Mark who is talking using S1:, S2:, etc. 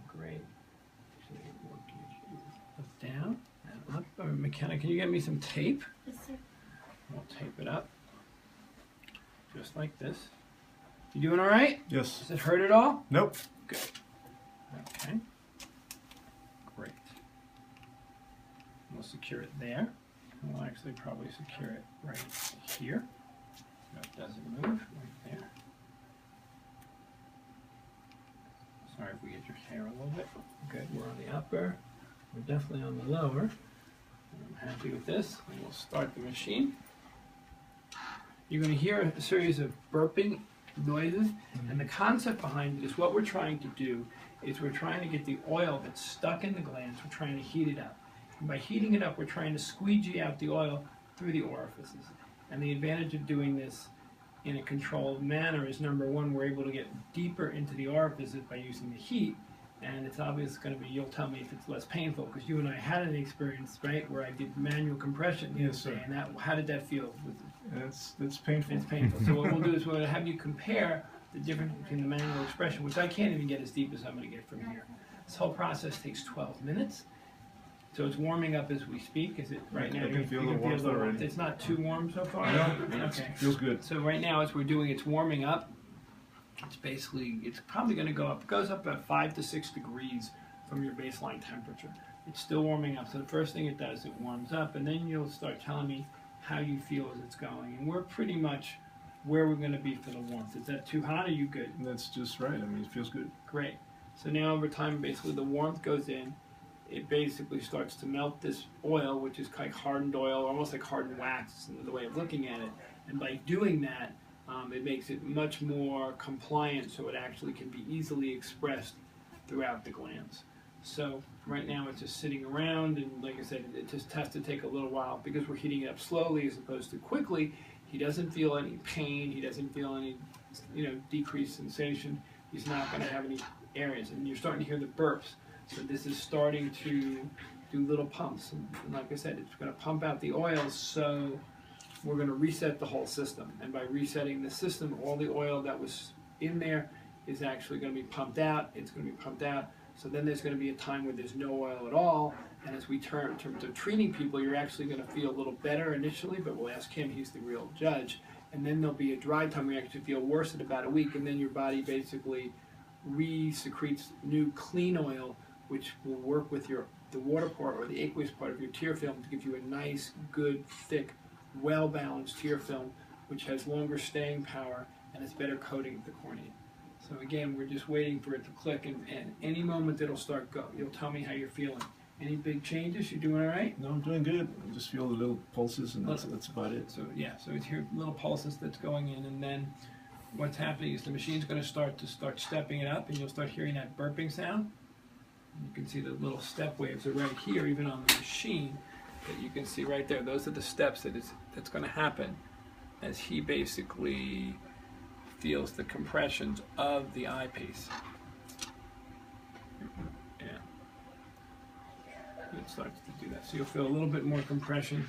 S1: Great. Up, down, and up. McKenna, can you get me some tape?
S2: Yes, sir.
S1: We'll tape it up. Just like this. You doing all right?
S3: Yes.
S1: Does it hurt at all?
S3: Nope.
S1: Good. Okay. Great. We'll secure it there. We'll actually probably secure it right here. So it doesn't move. Right there. Sorry if we get your hair a little bit. Good. We're on the upper. We're definitely on the lower. I'm happy with this. And we'll start the machine. You're going to hear a series of burping noises, and the concept behind it is what we're trying to do is we're trying to get the oil that's stuck in the glands, we're trying to heat it up. And by heating it up, we're trying to squeegee out the oil through the orifices. And the advantage of doing this in a controlled manner is, number one, we're able to get deeper into the orifices by using the heat, and it's obvious going to be, you'll tell me if it's less painful, because you and I had an experience, right, where I did manual compression.
S3: Yes, sir.
S1: And that, how did that feel?
S3: It's painful.
S1: It's painful. So what we'll do is we'll have you compare the difference between the manual expression, which I can't even get as deep as I'm going to get from here. This whole process takes 12 minutes. So it's warming up as we speak. Is it right now?
S3: I can feel the warmth already.
S1: It's not too warm so far?
S3: No,
S1: Okay.
S3: it feels good.
S1: So right now, as we're doing, it's warming up. It's basically, it's probably going to go up. It goes up about 5 to 6 degrees from your baseline temperature. It's still warming up. So the first thing it does, it warms up, and then you'll start telling me how you feel as it's going. And we're pretty much where we're going to be for the warmth. Is that too hot or are you good?
S3: That's just right. I mean, it feels good.
S1: Great. So now over time, basically the warmth goes in. It basically starts to melt this oil, which is like hardened oil, almost like hardened wax in the way of looking at it. And by doing that, it makes it much more compliant, so it actually can be easily expressed throughout the glands. So right now it's just sitting around, and like I said, it just has to take a little while because we're heating it up slowly as opposed to quickly. He doesn't feel any pain. He doesn't feel any, decreased sensation. He's not going to have any areas, and you're starting to hear the burps. So this is starting to do little pumps, and like I said, it's going to pump out the oil. So we're going to reset the whole system, and by resetting the system, all the oil that was in there is actually going to be pumped out. It's going to be pumped out. So then there's going to be a time where there's no oil at all, and as we turn in terms of treating people, you're actually going to feel a little better initially, but we'll ask him, he's the real judge, and then there'll be a dry time where you actually feel worse in about a week, and then your body basically re-secretes new clean oil, which will work with the water part or the aqueous part of your tear film to give you a nice, good, thick, well-balanced tear film, which has longer staying power and it's better coating of the cornea. So again, we're just waiting for it to click, and any moment it'll start go. You'll tell me how you're feeling. Any big changes? You doing all right?
S3: No, I'm doing good. I just feel the little pulses, and that's about it.
S1: So yeah, so it's here little pulses that's going in, and then what's happening is the machine's going to start stepping it up, and you'll start hearing that burping sound. You can see the little step waves are right here, even on the machine, that you can see right there. Those are the steps that's going to happen as he basically feels the compressions of the eyepiece. Yeah. It starts to do that. So you'll feel a little bit more compression